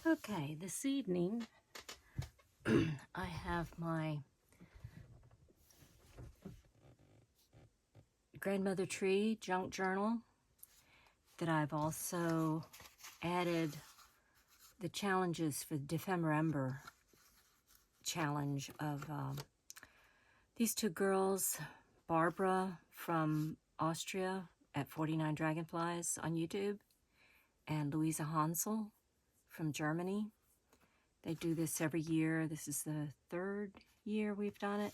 Okay, this evening I have my grandmother tree junk journal that I've also added the challenges for the Defember challenge of these two girls, Barbara from Austria at 49 Dragonflies on YouTube and Louisa Hansel from Germany. They do this every year. This is the third year we've done it.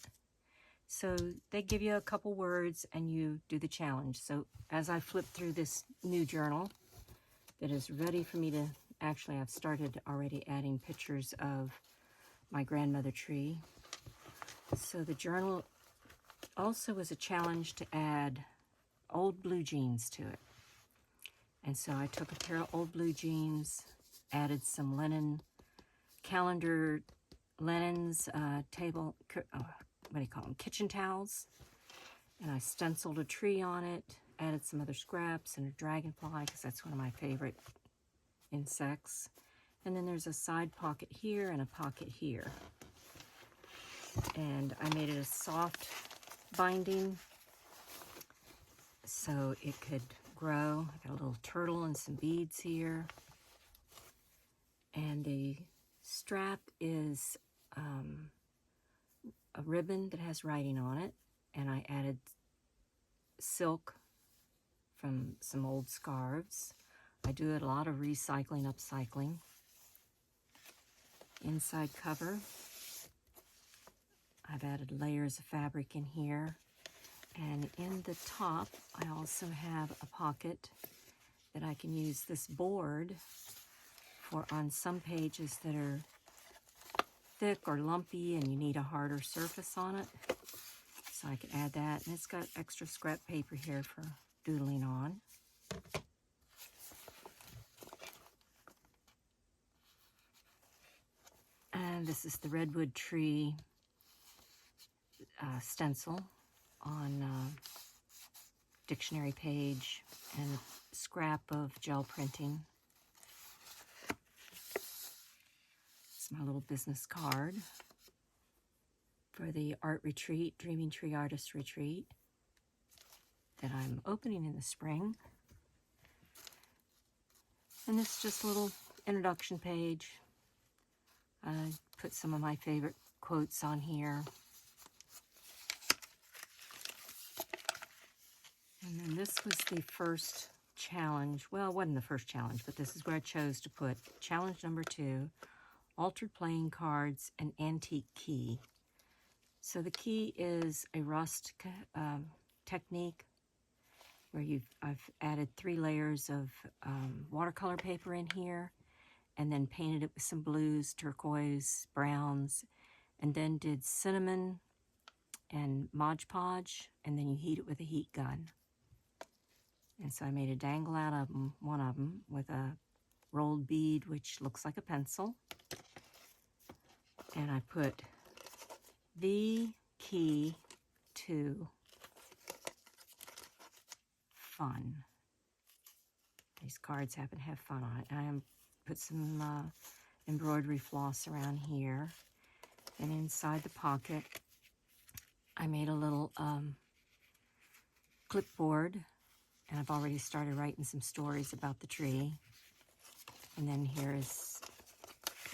So they give you a couple words and you do the challenge. So as I flip through this new journal that is ready for me to, actually I've started already adding pictures of my grandmother tree. So the journal also is a challenge to add old blue jeans to it. And so I took a pair of old blue jeans, added some linen, calendar linens, kitchen towels, and I stenciled a tree on it, added some other scraps and a dragonfly because that's one of my favorite insects. And then there's a side pocket here and a pocket here. And I made it a soft binding so it could grow. I got a little turtle and some beads here. And the strap is a ribbon that has writing on it, and I added silk from some old scarves. I do a lot of recycling, upcycling. Inside cover, I've added layers of fabric in here, and in the top I also have a pocket that I can use this board for on some pages that are thick or lumpy and you need a harder surface on it. So I can add that, and it's got extra scrap paper here for doodling on. And this is the redwood tree stencil on dictionary page and a scrap of gel printing. It's my little business card for the art retreat, Dreaming Tree Artist Retreat, that I'm opening in the spring. And this is just a little introduction page. I put some of my favorite quotes on here. And then this was the first challenge. Well, it wasn't the first challenge, but this is where I chose to put challenge number 2, altered playing cards and antique key. So the key is a rust technique where I've added 3 layers of watercolor paper in here, and then painted it with some blues, turquoise, browns, and then did cinnamon and Mod Podge, and then you heat it with a heat gun. And so I made a dangle out of one of them with a rolled bead, which looks like a pencil. And I put the key to fun. These cards happen to have fun on it. And I put some embroidery floss around here. And inside the pocket, I made a little clipboard. And I've already started writing some stories about the tree. And then here is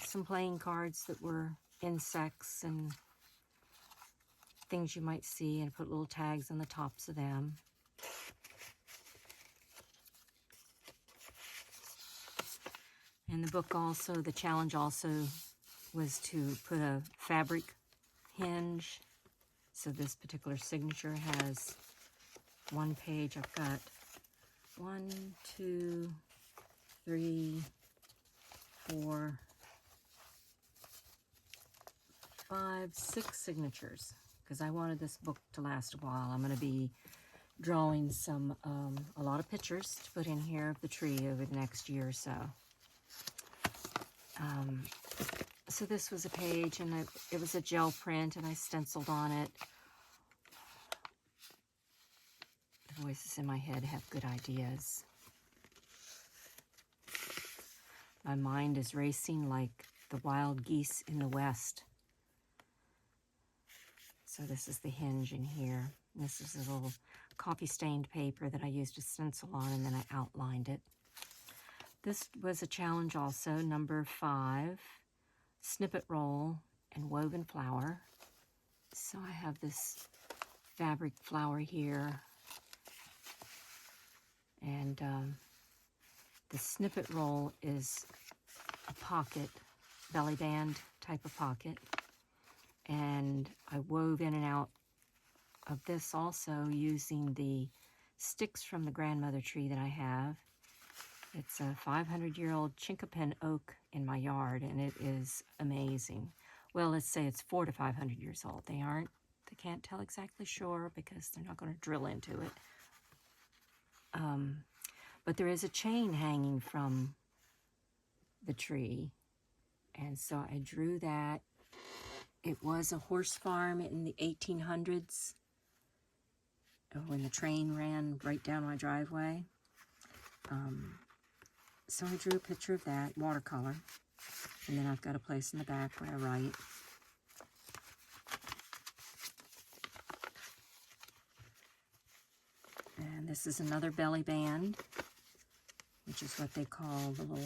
some playing cards that were insects and things you might see, and I put little tags on the tops of them. And the book also, the challenge also was to put a fabric hinge. So this particular signature has one page. I've got 1, 2, 3, 4, 5, 6 signatures, because I wanted this book to last a while. I'm going to be drawing some a lot of pictures to put in here of the tree over the next year or so. So this was a page, and it was a gel print, and I stenciled on it. The voices in my head have good ideas. My mind is racing like the wild geese in the west. So this is the hinge in here. This is a little coffee-stained paper that I used a stencil on, and then I outlined it. This was a challenge also, number 5, snippet roll and woven flower. So I have this fabric flower here, and the snippet roll is a pocket, belly band type of pocket, and I wove in and out of this also using the sticks from the grandmother tree that I have. It's a 500-year-old Chinquapin oak in my yard, and it is amazing. Well, let's say it's 400 to 500 years old. They can't tell exactly sure because they're not going to drill into it. But there is a chain hanging from the tree, and so I drew that. It was a horse farm in the 1800s when the train ran right down my driveway. So I drew a picture of that, watercolor, and then I've got a place in the back where I write. And this is another belly band, which is what they call the little,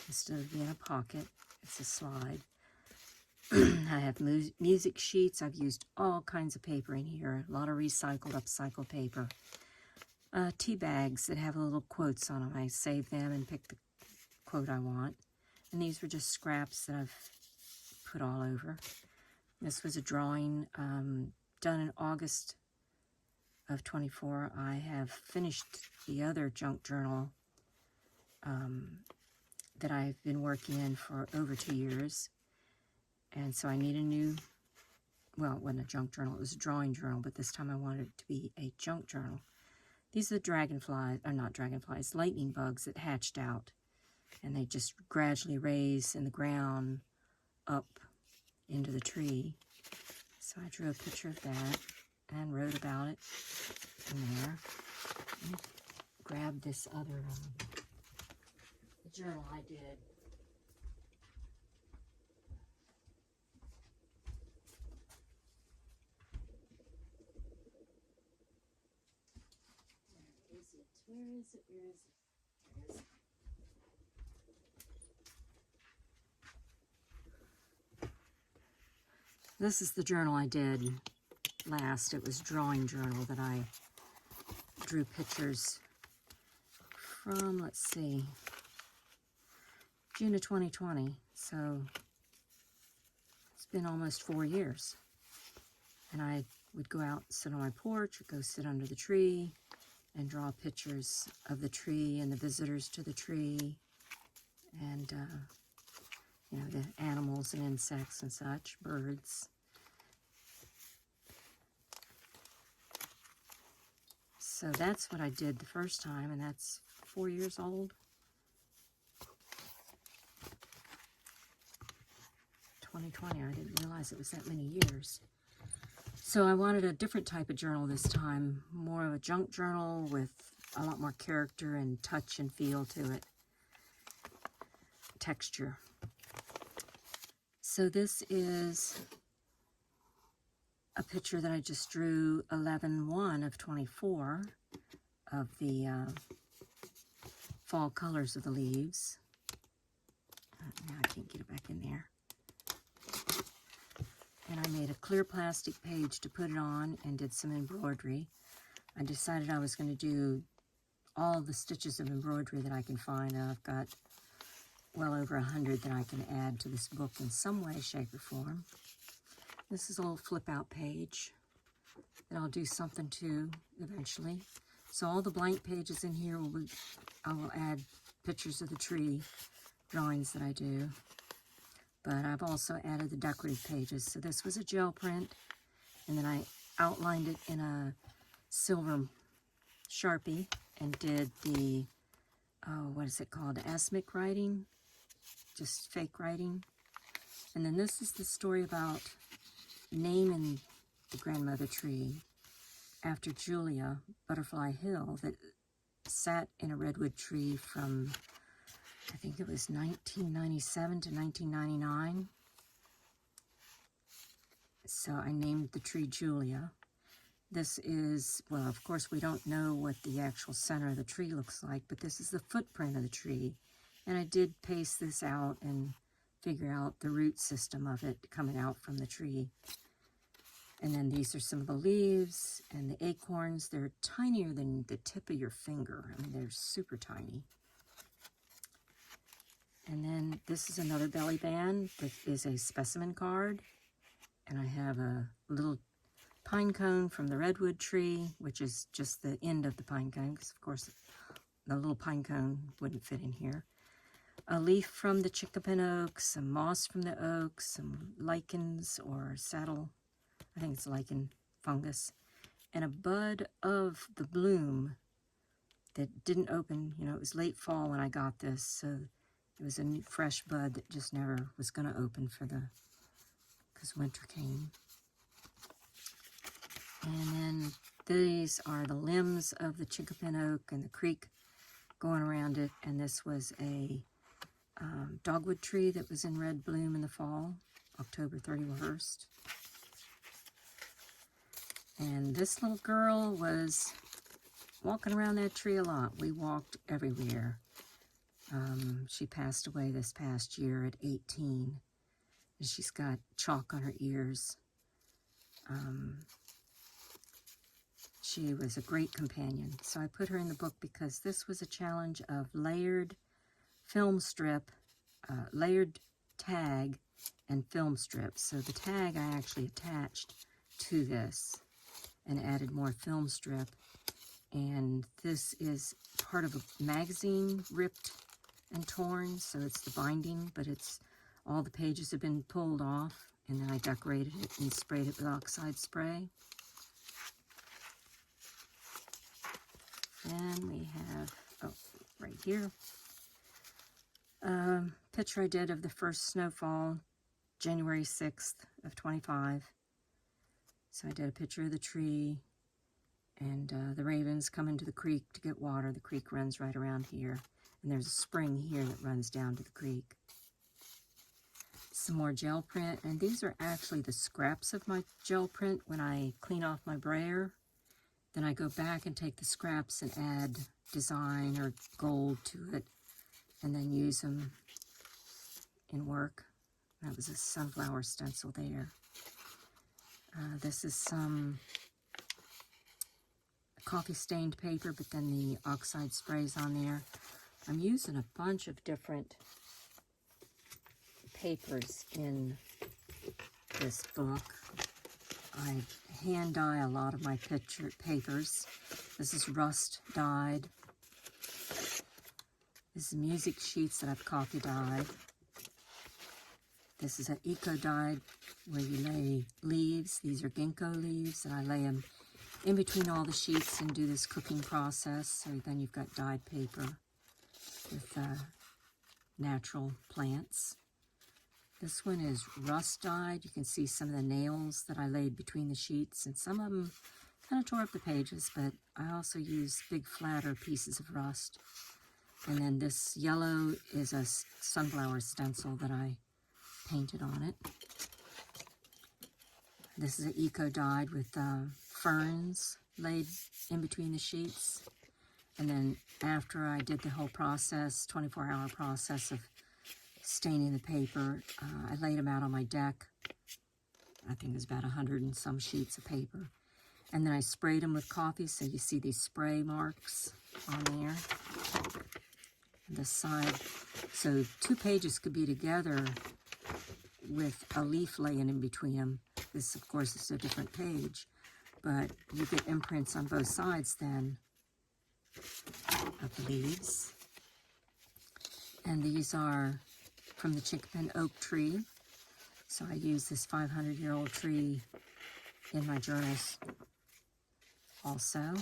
instead of being a pocket, it's a slide. I have music sheets. I've used all kinds of paper in here, a lot of recycled, upcycled paper. Tea bags that have little quotes on them. I save them and pick the quote I want. And these were just scraps that I've put all over. This was a drawing done in August of 24. I have finished the other junk journal that I've been working in for over 2 years. And so I need a new, well, it wasn't a junk journal, it was a drawing journal, but this time I wanted it to be a junk journal. These are the dragonflies, or not dragonflies, lightning bugs that hatched out. And they just gradually raise in the ground up into the tree. So I drew a picture of that and wrote about it in there. And grabbed this other journal I did. Where is it? This is the journal I did last. It was a drawing journal that I drew pictures from, let's see, June of 2020. So it's been almost 4 years. And I would go out and sit on my porch or go sit under the tree and draw pictures of the tree and the visitors to the tree and, you know, the animals and insects and such, birds. So that's what I did the first time, and that's 4 years old. 2020, I didn't realize it was that many years. So I wanted a different type of journal this time, more of a junk journal with a lot more character and touch and feel to it, texture. So this is a picture that I just drew 11/1 of 24 of the fall colors of the leaves. Now I can't get it back in there. And I made a clear plastic page to put it on and did some embroidery. I decided I was going to do all the stitches of embroidery that I can find, and I've got well over 100 that I can add to this book in some way, shape, or form. This is a little flip-out page that I'll do something to eventually. So all the blank pages in here, I will add pictures of the tree, drawings that I do. But I've also added the decorative pages. So this was a gel print, and then I outlined it in a silver Sharpie and did the, what is it called, asmic writing, just fake writing. And then this is the story about naming the grandmother tree after Julia Butterfly Hill that sat in a redwood tree from I think it was 1997 to 1999. So I named the tree Julia. This is, well, of course we don't know what the actual center of the tree looks like, but this is the footprint of the tree. And I did paste this out and figure out the root system of it coming out from the tree. And then these are some of the leaves and the acorns. They're tinier than the tip of your finger. I mean, they're super tiny. And then this is another belly band that is a specimen card. And I have a little pine cone from the redwood tree, which is just the end of the pine cone, because of course the little pine cone wouldn't fit in here. A leaf from the Chinquapin oak, some moss from the oak, some lichens or saddle, I think it's lichen fungus, and a bud of the bloom that didn't open. You know, it was late fall when I got this, so it was a new, fresh bud that just never was going to open because winter came. And then these are the limbs of the Chinquapin oak and the creek going around it. And this was a dogwood tree that was in red bloom in the fall, October 31st. And this little girl was walking around that tree a lot. We walked everywhere. She passed away this past year at 18. And she's got chalk on her ears. She was a great companion. So I put her in the book because this was a challenge of layered film strip, layered tag, and film strip. So the tag I actually attached to this and added more film strip. And this is part of a magazine ripped and torn, so it's the binding, but it's all the pages have been pulled off, and then I decorated it and sprayed it with oxide spray. And we have, oh, right here, picture I did of the first snowfall, January 6th of 25. So I did a picture of the tree, and the ravens come into the creek to get water. The creek runs right around here, and there's a spring here that runs down to the creek. Some more gel print, and these are actually the scraps of my gel print when I clean off my brayer. Then I go back and take the scraps and add design or gold to it, and then use them in work. That was a sunflower stencil there. This is some coffee stained paper, but then the oxide sprays on there. I'm using a bunch of different papers in this book. I hand dye a lot of my papers. This is rust dyed. This is music sheets that I've coffee dyed. This is an eco dyed where you lay leaves. These are ginkgo leaves, and I lay them in between all the sheets and do this cooking process. So then you've got dyed paper with natural plants. This one is rust dyed. You can see some of the nails that I laid between the sheets, and some of them kind of tore up the pages, but I also used big flatter pieces of rust. And then this yellow is a sunflower stencil that I painted on it. This is an eco dyed with ferns laid in between the sheets. And then after I did the whole process, 24-hour process of staining the paper, I laid them out on my deck. I think it was about 100 and some sheets of paper. And then I sprayed them with coffee, so you see these spray marks on there. This side, so 2 pages could be together with a leaf laying in between them. This, of course, is a different page, but you get imprints on both sides then of the leaves. And these are from the Chinquapin Oak Tree. So I use this 500-year-old tree in my journals also.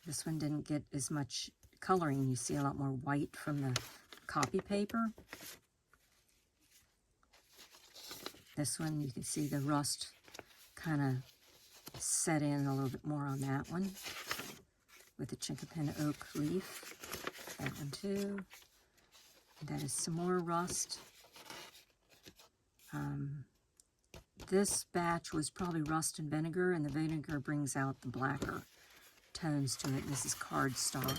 This one didn't get as much coloring. You see a lot more white from the copy paper. This one, you can see the rust kind of set in a little bit more on that one. with the Chinquapin Oak leaf. That one too. And that is some more rust. This batch was probably rust and vinegar, and the vinegar brings out the blacker tones to it. This is cardstock.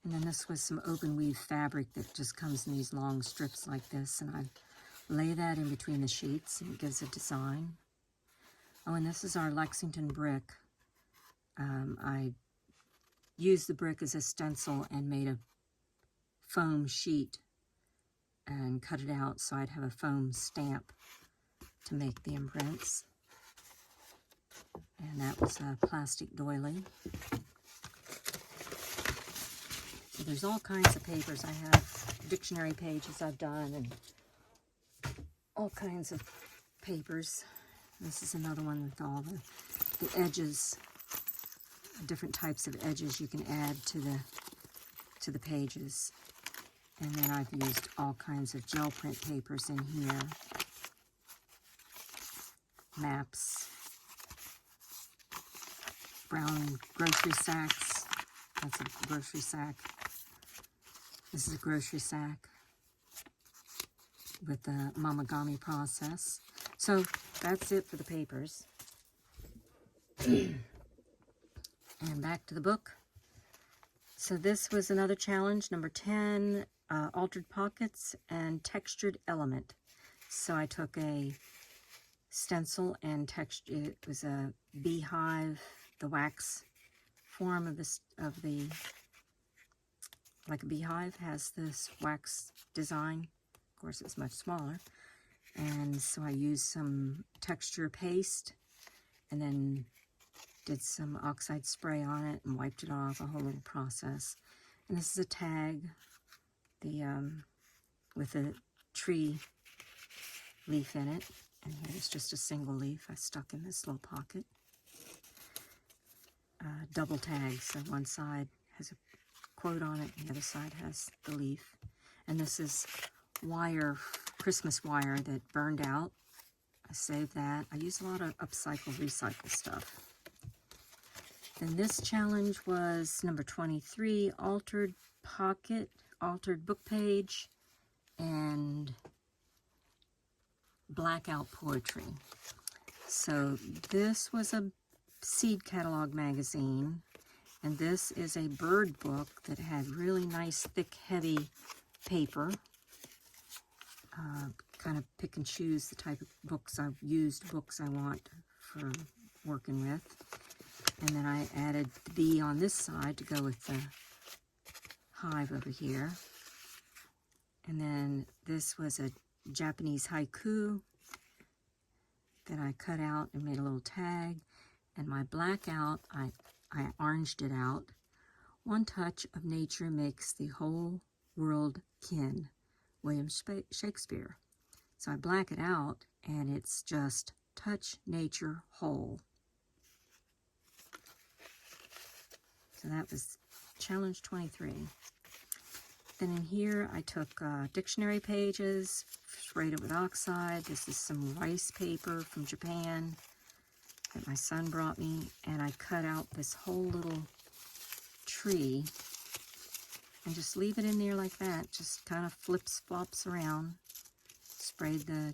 And then this was some open weave fabric that just comes in these long strips like this, and I lay that in between the sheets and it gives a design. Oh, and this is our Lexington brick. I used the brick as a stencil and made a foam sheet and cut it out so I'd have a foam stamp to make the imprints. And that was a plastic doily. So there's all kinds of papers. I have dictionary pages I've done and all kinds of papers. This is another one with all the edges, different types of edges you can add to the pages. And then I've used all kinds of gel print papers in here. Maps, brown grocery sacks. That's a grocery sack. This is a grocery sack with the mamagami process. So that's it for the papers. And back to the book. So this was another challenge, number 10, altered pockets and textured element. So I took a stencil and it was a beehive, the wax form of the like a beehive has this wax design. Of course, it's much smaller. And so I used some texture paste and then did some oxide spray on it and wiped it off, a whole little process. And this is a tag, with a tree leaf in it. And here's just a single leaf I stuck in this little pocket. Double tag, so one side has a quote on it, and the other side has the leaf. And this is wire, Christmas wire that burned out. I saved that. I use a lot of upcycle, recycle stuff. Then this challenge was number 23, altered pocket, altered book page, and blackout poetry. So this was a seed catalog magazine, and this is a bird book that had really nice, thick, heavy paper. Kind of pick and choose the type of books I want for working with. And then I added the bee on this side to go with the hive over here. And then this was a Japanese haiku that I cut out and made a little tag. And my blackout, I oranged it out. One touch of nature makes the whole world kin. William Shakespeare. So I black it out, and it's just touch nature whole. So that was challenge 23. Then in here, I took dictionary pages, sprayed it with oxide. This is some rice paper from Japan that my son brought me, and I cut out this whole little tree and just leave it in there like that. Just kind of flips, flops around. Sprayed the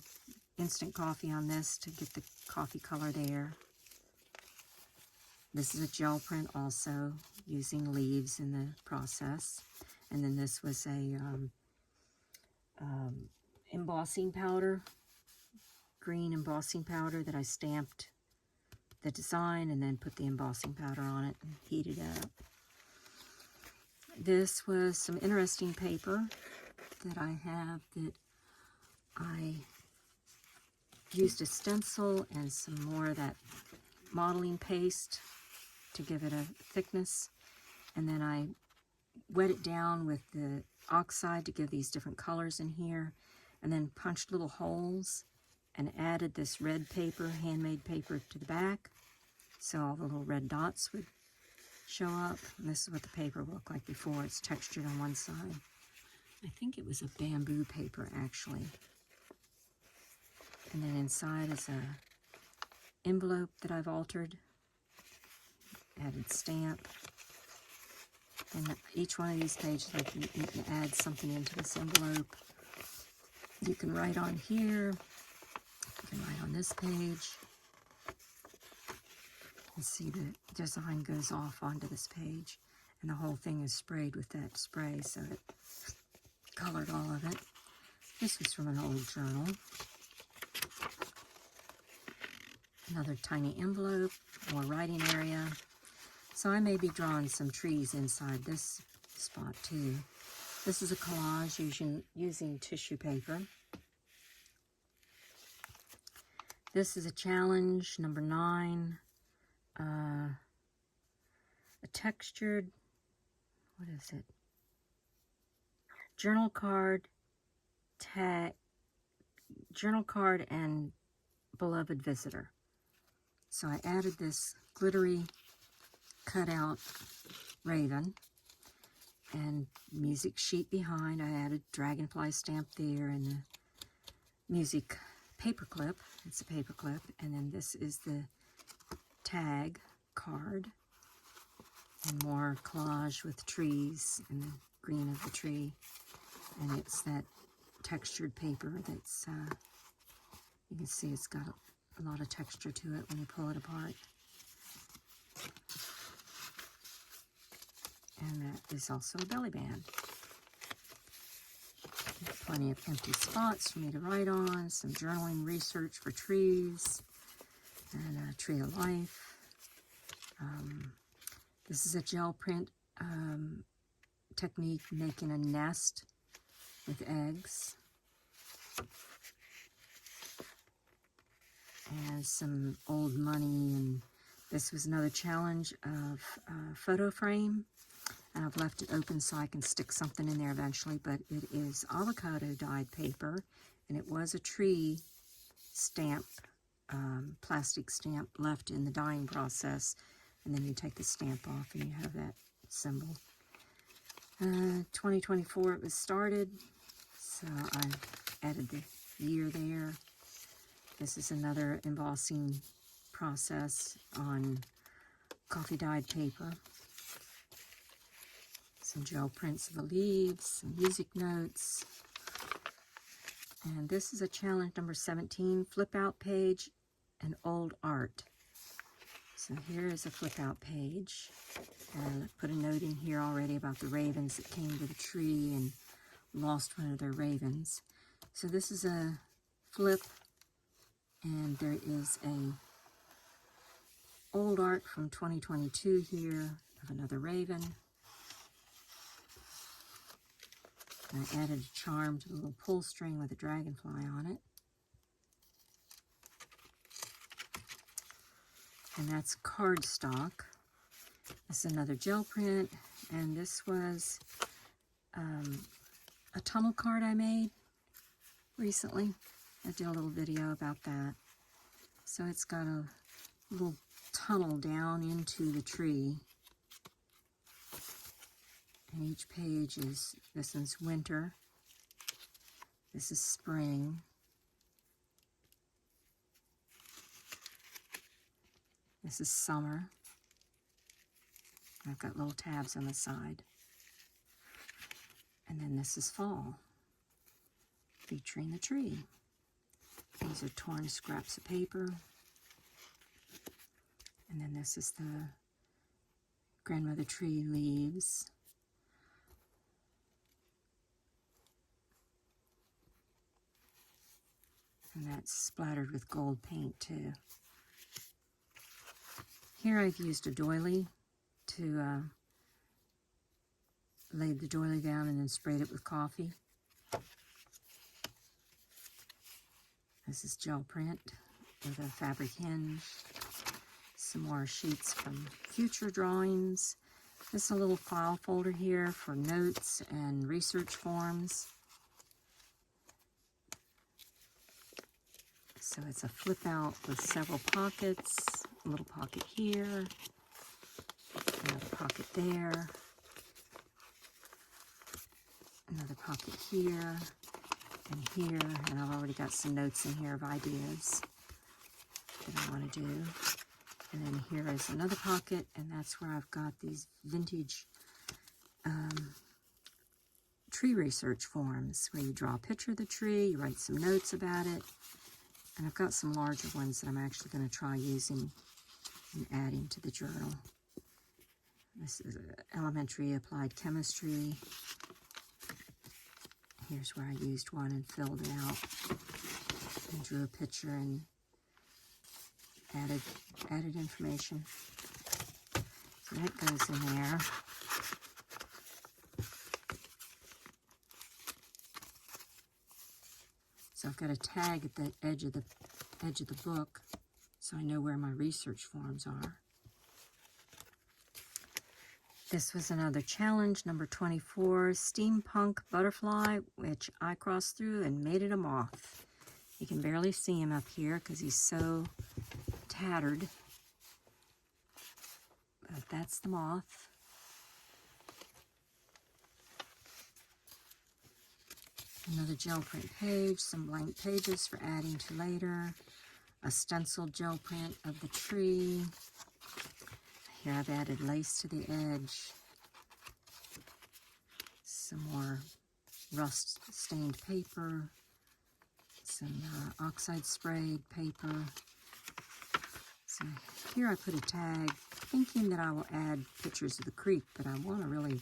instant coffee on this to get the coffee color there. This is a gel print also, using leaves in the process. And then this was a embossing powder, green embossing powder that I stamped the design and then put the embossing powder on it and heated it up. This was some interesting paper that I have that I used a stencil and some more of that modeling paste to give it a thickness. And then I wet it down with the oxide to give these different colors in here. And then punched little holes and added this red paper, handmade paper, to the back. So all the little red dots would show up. And this is what the paper looked like before. It's textured on one side. I think it was a bamboo paper, actually. And then inside is a envelope that I've altered. It added stamp. And each one of these pages, like you can add something into this envelope. You can write on here. You can write on this page. And see the design goes off onto this page. And the whole thing is sprayed with that spray, so it colored all of it. This was from an old journal. Another tiny envelope, more writing area. So I may be drawing some trees inside this spot too. This is a collage using tissue paper. This is a challenge, number 9. A textured, what is it? Journal card, journal card and beloved visitor. So I added this glittery cutout raven and music sheet behind. I added dragonfly stamp there and the music paper clip. It's a paper clip. And then this is the tag card and more collage with trees and the green of the tree. And it's that textured paper that's, you can see it's got a lot of texture to it when you pull it apart. And that is also a belly band. Plenty of empty spots for me to write on, some journaling research for trees, and a tree of life. This is a gel print technique, making a nest with eggs. And some old money, and this was another challenge of photo frame. And I've left it open so I can stick something in there eventually, but it is avocado dyed paper, and it was a tree stamp, plastic stamp left in the dyeing process, and then you take the stamp off and you have that symbol. 2024 it was started, so I added the year there. This is another embossing process on coffee dyed paper. Some gel prints of the leaves, some music notes. And this is a challenge number 17, flip out page and old art. So here is a flip out page. And I put a note in here already about the ravens that came to the tree and lost one of their ravens. So this is a flip, and there is a old art from 2022 here of another raven. And I added a charm to the little pull string with a dragonfly on it. And that's cardstock. This is another gel print, and this was a tunnel card I made recently. I did a little video about that. So it's got a little tunnel down into the tree. And each page is, this is winter, this is spring, this is summer. I've got little tabs on the side. And then this is fall, featuring the tree. These are torn scraps of paper. And then this is the grandmother tree leaves. And that's splattered with gold paint too. Here I've used a doily to lay the doily down and then sprayed it with coffee. This is gel print with a fabric hinge. Some more sheets from future drawings. This is a little file folder here for notes and research forms. So it's a flip out with several pockets, a little pocket here, another pocket there, another pocket here, and here, and I've already got some notes in here of ideas that I want to do. And then here is another pocket, and that's where I've got these vintage tree research forms where you draw a picture of the tree, you write some notes about it, and I've got some larger ones that I'm actually going to try using and adding to the journal. This is elementary applied chemistry. Here's where I used one and filled it out and drew a picture and added information. So that goes in there. So I've got a tag at the edge of the book, so I know where my research forms are. This was another challenge, number 24, steampunk butterfly, which I crossed through and made it a moth. You can barely see him up here because he's so tattered. But that's the moth. Another gel print page, some blank pages for adding to later, a stenciled gel print of the tree. Here I've added lace to the edge, some more rust-stained paper, some oxide sprayed paper. So here I put a tag, thinking that I will add pictures of the creek, but I want to really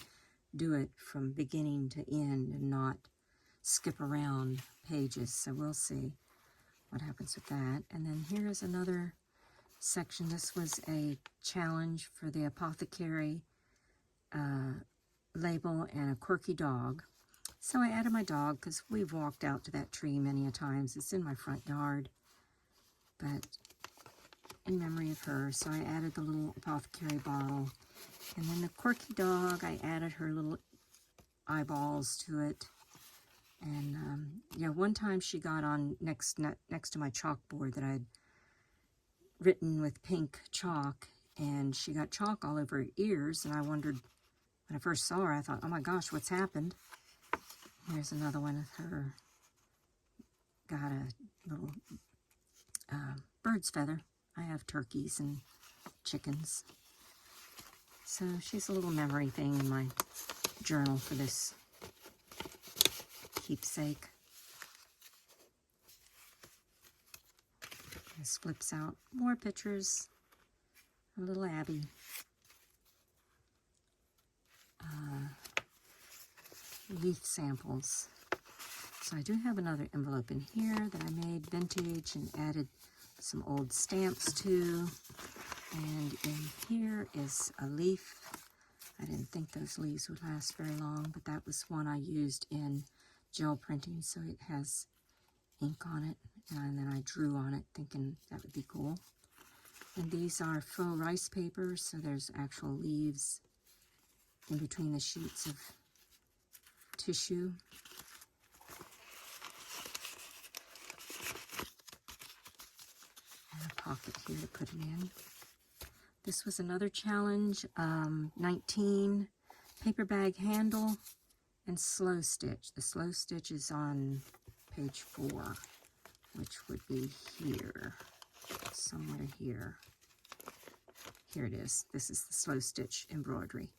do it from beginning to end and not skip around pages, so we'll see what happens with that. And then here is another section. This was a challenge for the apothecary label and a quirky dog. So I added my dog because we've walked out to that tree many a times. It's in my front yard, but in memory of her, so I added the little apothecary bottle. And then the quirky dog, I added her little eyeballs to it. And yeah, one time she got on next to my chalkboard that I'd written with pink chalk, and she got chalk all over her ears, and I wondered, when I first saw her, I thought, oh my gosh, what's happened? Here's another one of her, got a little bird's feather. I have turkeys and chickens. So she's a little memory thing in my journal for this keepsake. This flips out more pictures. A little Abby. Leaf samples. So I do have another envelope in here that I made vintage and added some old stamps to. And in here is a leaf. I didn't think those leaves would last very long, but that was one I used in gel printing, so it has ink on it, and then I drew on it thinking that would be cool. And these are faux rice papers, so there's actual leaves in between the sheets of tissue. And a pocket here to put it in. This was another challenge, 19, paper bag handle and slow stitch. The slow stitch is on page 4, which would be here, somewhere here. Here it is. This is the slow stitch embroidery.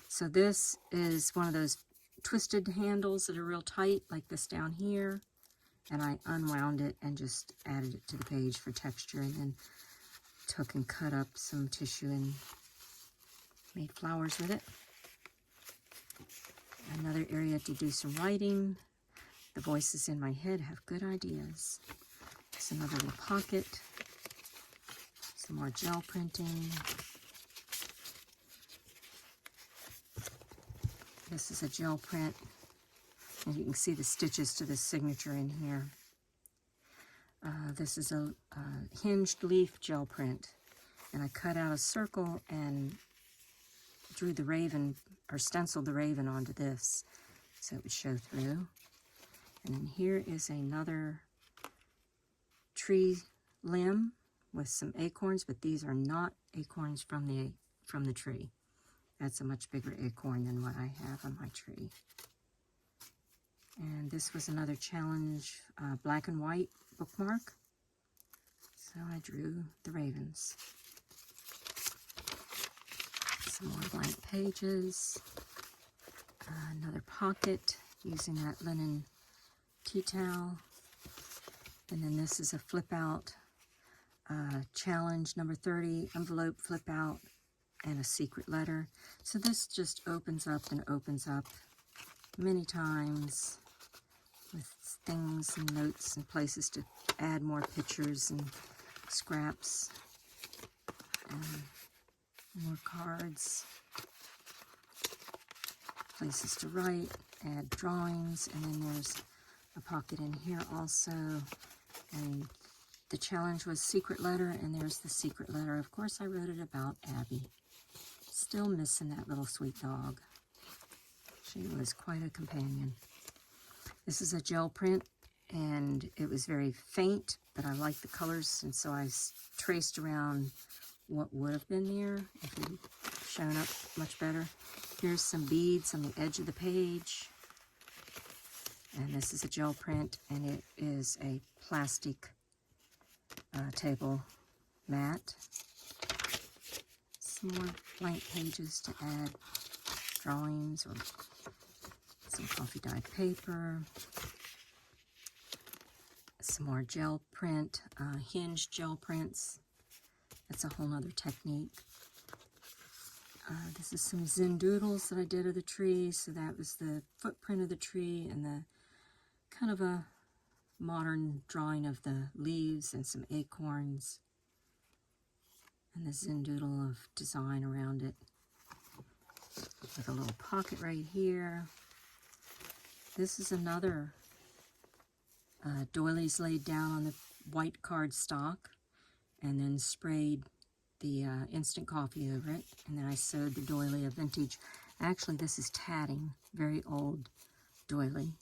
So this is one of those twisted handles that are real tight, like this down here. And I unwound it and just added it to the page for texture, and then took and cut up some tissue and made flowers with it. Another area to do some writing. The voices in my head have good ideas. There's another little pocket. Some more gel printing. This is a gel print. And you can see the stitches to the signature in here. This is a hinged leaf gel print. And I cut out a circle and drew the raven, or stenciled the raven onto this so it would show through. And then here is another tree limb with some acorns, but these are not acorns from the tree. That's a much bigger acorn than what I have on my tree. And this was another challenge, black and white bookmark. So So I drew the ravens. Some more blank pages. Another pocket using that linen tea towel. And then this is a flip out challenge number 30, envelope flip out, and a secret letter. So this just opens up and opens up many times with things and notes and places to add more pictures and scraps and more cards, places to write, add drawings, and then there's a pocket in here also. And the challenge was secret letter, and there's the secret letter. Of course, I wrote it about Abby. Still missing that little sweet dog. She was quite a companion. This is a gel print, and it was very faint, but I liked the colors, and so I traced around what would have been there if it had shown up much better. Here's some beads on the edge of the page. And this is a gel print, and it is a plastic table mat. Some more blank pages to add drawings or some coffee dyed paper. Some more gel print, hinged gel prints. That's a whole nother technique. This is some Zen doodles that I did of the tree. So that was the footprint of the tree and the kind of a modern drawing of the leaves and some acorns. And the Zen doodle of design around it. With a little pocket right here. This is another doilies laid down on the white card stock and then sprayed the instant coffee over it. And then I sewed the doily, a vintage. Actually, this is tatting, very old doily.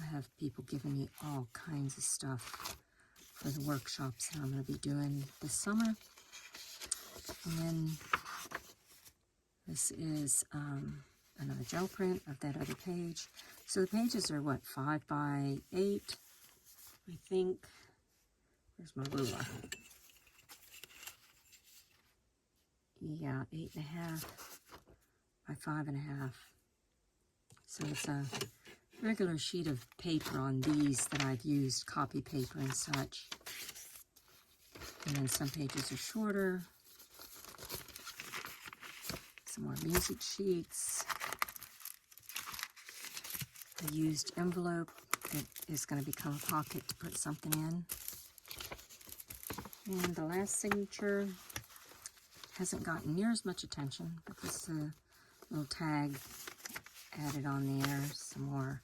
I have people giving me all kinds of stuff for the workshops that I'm going to be doing this summer. And then this is another gel print of that other page. So the pages are what, 5 by 8, I think. Where's my ruler? Yeah, 8.5 by 5.5. So it's a regular sheet of paper on these that I've used, copy paper and such. And then some pages are shorter. Some more music sheets. A used envelope that is going to become a pocket to put something in. And the last signature hasn't gotten near as much attention, but this little tag added on there. Some more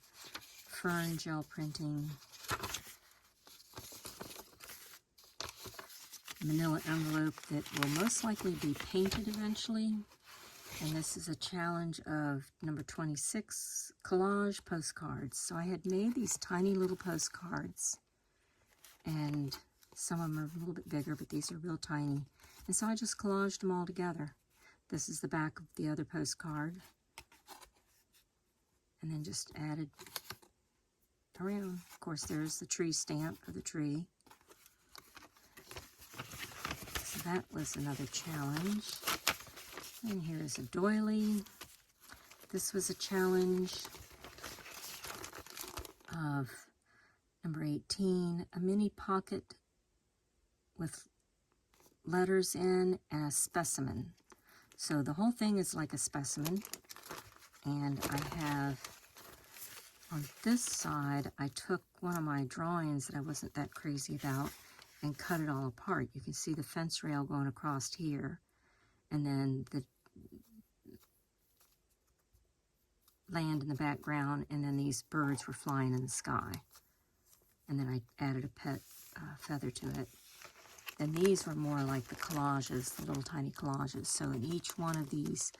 fern gel printing. Manila envelope that will most likely be painted eventually. And this is a challenge of number 26, collage postcards. So I had made these tiny little postcards, and some of them are a little bit bigger, but these are real tiny. And so I just collaged them all together. This is the back of the other postcard. And then just added around. Of course, there's the tree stamp for the tree. So that was another challenge. And here's a doily. This was a challenge of number 18, a mini pocket with letters in and a specimen. So the whole thing is like a specimen. And I have, on this side, I took one of my drawings that I wasn't that crazy about and cut it all apart. You can see the fence rail going across here. And then the land in the background, and then these birds were flying in the sky. And then I added a pet feather to it. And these were more like the collages, the little tiny collages. So in each one of these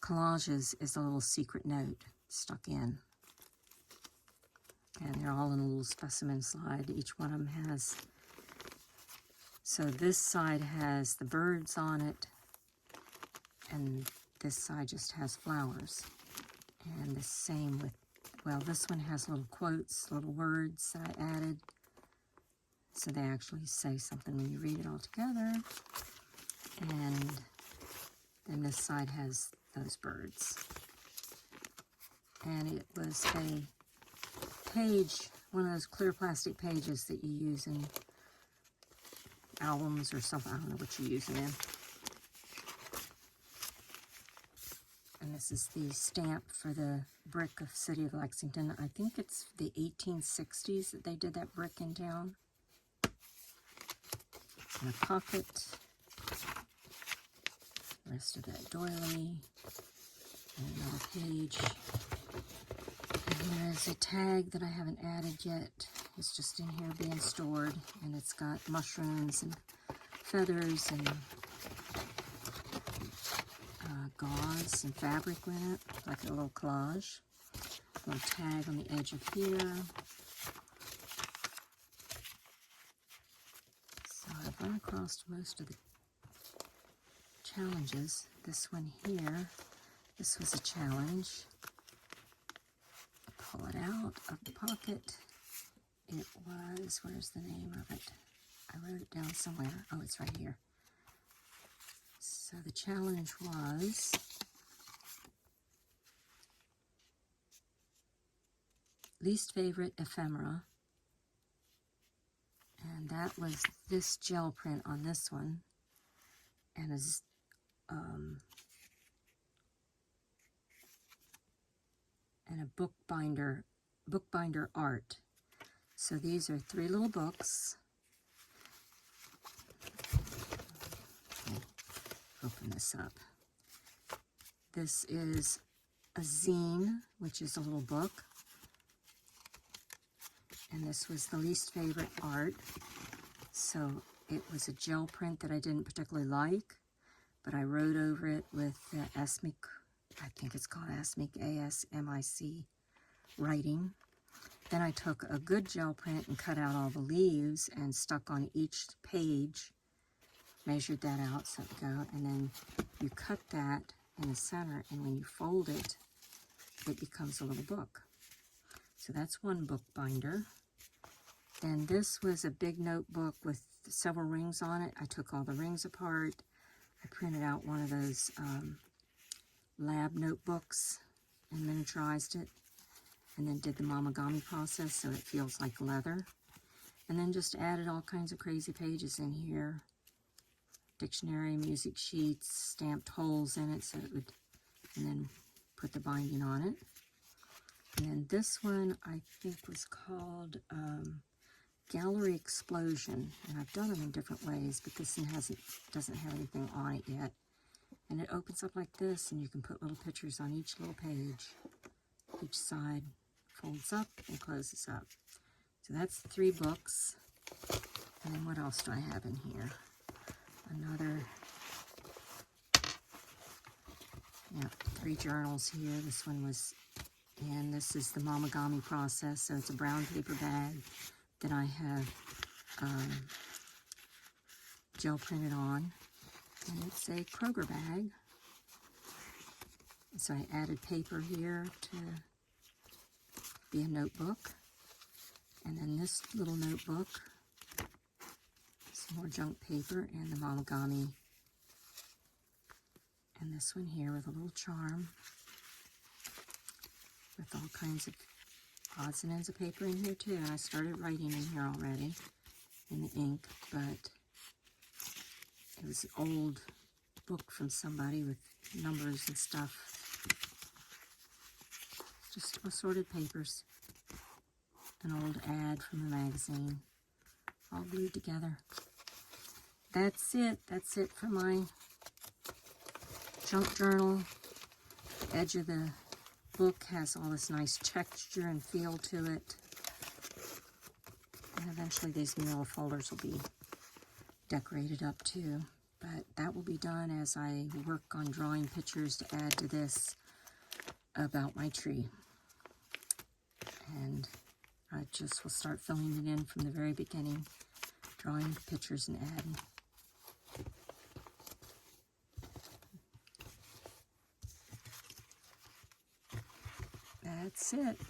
collages is a little secret note stuck in. And they're all in a little specimen slide. Each one of them has, so this side has the birds on it, and this side just has flowers. And the same with, well, this one has little quotes, little words that I added. so they actually say something when you read it all together. And then this side has those birds. And it was a page, one of those clear plastic pages that you use in albums or something. I don't know what you use it in. And this is the stamp for the brick of City of Lexington. I think it's the 1860s that they did that brick in town. And a pocket. The rest of that doily. And another page. And there is a tag that I haven't added yet. It's just in here being stored. And it's got mushrooms and feathers and gauze and fabric in it, like a little collage. A little tag on the edge of here. So I've run across most of the challenges. This one here, this was a challenge. Pull it out of the pocket. It was, where's the name of it? I wrote it down somewhere. Oh, it's right here. So the challenge was least favorite ephemera, and that was this gel print on this one, and a bookbinder art. So these are 3 little books. Open this up. This is a zine, which is a little book. And this was the least favorite art. So it was a gel print that I didn't particularly like, but I wrote over it with Asmic, I think it's called Asmic, A-S-M-I-C writing. Then I took a good gel print and cut out all the leaves and stuck on each page. Measured that out so it would go, and then you cut that in the center, and when you fold it, it becomes a little book. So that's one book binder. Then this was a big notebook with several rings on it. I took all the rings apart. I printed out one of those lab notebooks and miniaturized it, and then did the mamagami process so it feels like leather. And then just added all kinds of crazy pages in here. Dictionary, music sheets, stamped holes in it so it would, and then put the binding on it. And then this one I think was called Gallery Explosion, and I've done them in different ways, but this one doesn't have anything on it yet. And it opens up like this, and you can put little pictures on each little page. Each side folds up and closes up. So that's 3 books. And then what else do I have in here? Another, 3 journals here. This one was, and this is the mamagami process, so it's a brown paper bag that I have gel printed on, and it's a Kroger bag. So I added paper here to be a notebook, and then this little notebook, more junk paper, and the mamagami, and this one here with a little charm with all kinds of odds and ends of paper in here too. And I started writing in here already in the ink, but it was an old book from somebody with numbers and stuff. Just assorted papers. An old ad from a magazine, all glued together. That's it. That's it for my junk journal. The edge of the book has all this nice texture and feel to it. And eventually these mural folders will be decorated up too. But that will be done as I work on drawing pictures to add to this about my tree. And I just will start filling it in from the very beginning, drawing pictures and adding. That's it.